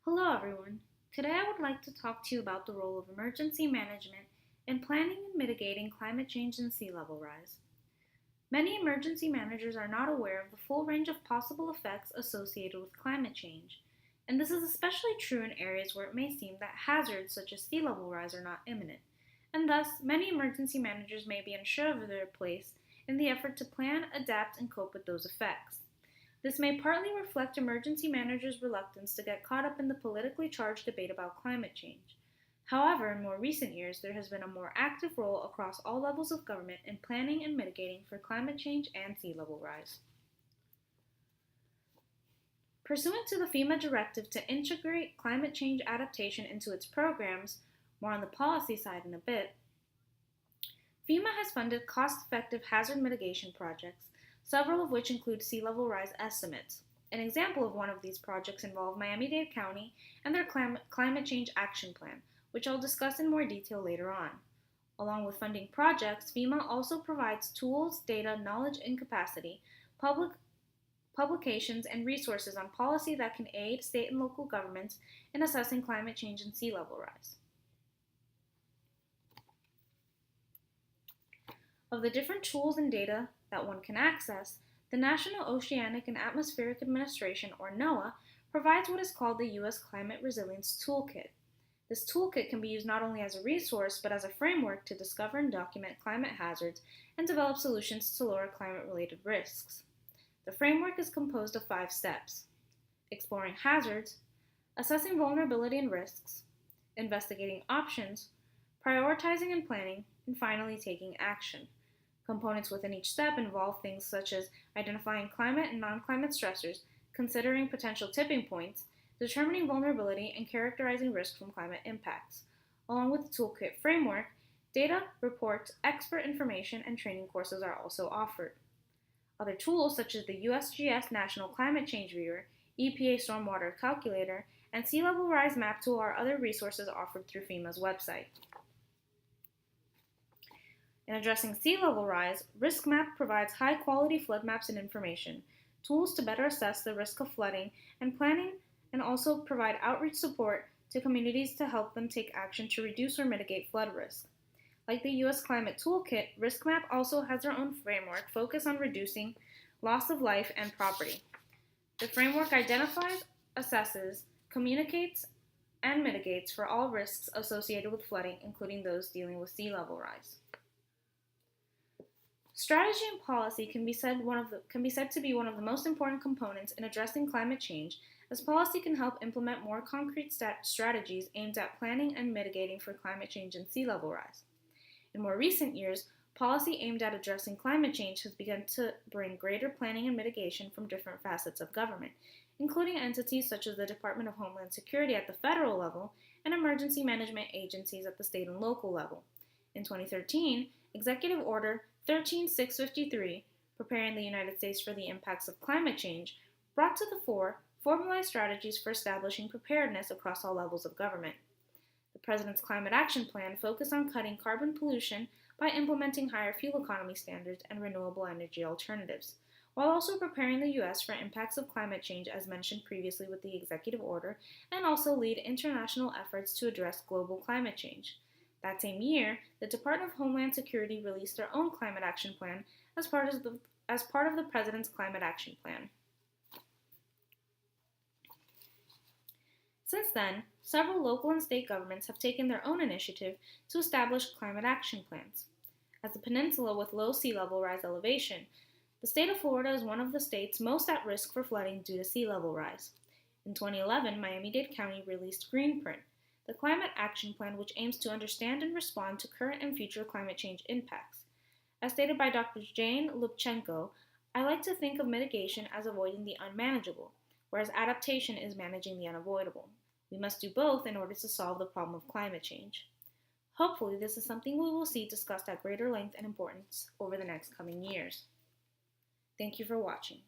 Hello, everyone. Today I would like to talk to you about the role of emergency management in planning and mitigating climate change and sea level rise. Many emergency managers are not aware of the full range of possible effects associated with climate change, and this is especially true in areas where it may seem that hazards such as sea level rise are not imminent, and thus many emergency managers may be unsure of their place in the effort to plan, adapt, and cope with those effects. This may partly reflect emergency managers' reluctance to get caught up in the politically charged debate about climate change. However, in more recent years, there has been a more active role across all levels of government in planning and mitigating for climate change and sea level rise. Pursuant to the FEMA directive to integrate climate change adaptation into its programs, more on the policy side in a bit, FEMA has funded cost-effective hazard mitigation projects, several of which include sea level rise estimates. An example of one of these projects involved Miami-Dade County and their climate change action plan, which I'll discuss in more detail later on. Along with funding projects, FEMA also provides tools, data, knowledge, and capacity, publications, and resources on policy that can aid state and local governments in assessing climate change and sea level rise. Of the different tools and data that one can access, the National Oceanic and Atmospheric Administration, or NOAA, provides what is called the U.S. Climate Resilience Toolkit. This toolkit can be used not only as a resource, but as a framework to discover and document climate hazards and develop solutions to lower climate-related risks. The framework is composed of 5 steps: exploring hazards, assessing vulnerability and risks, investigating options, prioritizing and planning, and finally taking action. Components within each step involve things such as identifying climate and non-climate stressors, considering potential tipping points, determining vulnerability, and characterizing risk from climate impacts. Along with the toolkit framework, data, reports, expert information, and training courses are also offered. Other tools such as the USGS National Climate Change Viewer, EPA Stormwater Calculator, and Sea Level Rise Map Tool are other resources offered through FEMA's website. In addressing sea level rise, RiskMap provides high-quality flood maps and information, tools to better assess the risk of flooding and planning, and also provide outreach support to communities to help them take action to reduce or mitigate flood risk. Like the U.S. Climate Toolkit, RiskMap also has their own framework focused on reducing loss of life and property. The framework identifies, assesses, communicates, and mitigates for all risks associated with flooding, including those dealing with sea level rise. Strategy and policy can be said to be one of the most important components in addressing climate change, as policy can help implement more concrete strategies aimed at planning and mitigating for climate change and sea level rise. In more recent years, policy aimed at addressing climate change has begun to bring greater planning and mitigation from different facets of government, including entities such as the Department of Homeland Security at the federal level and emergency management agencies at the state and local level. In 2013, Executive Order 13653, Preparing the United States for the Impacts of Climate Change, brought to the fore formalized strategies for establishing preparedness across all levels of government. The President's Climate Action Plan focused on cutting carbon pollution by implementing higher fuel economy standards and renewable energy alternatives, while also preparing the U.S. for impacts of climate change as mentioned previously with the executive order, and also lead international efforts to address global climate change. That same year, the Department of Homeland Security released their own climate action plan as part of the President's Climate Action Plan. Since then, several local and state governments have taken their own initiative to establish climate action plans. As a peninsula with low sea level rise elevation, the state of Florida is one of the states most at risk for flooding due to sea level rise. In 2011, Miami-Dade County released Greenprint, the Climate Action Plan, which aims to understand and respond to current and future climate change impacts. As stated by Dr. Jane Lubchenco, I like to think of mitigation as avoiding the unmanageable, whereas adaptation is managing the unavoidable. We must do both in order to solve the problem of climate change. Hopefully, this is something we will see discussed at greater length and importance over the next coming years. Thank you for watching.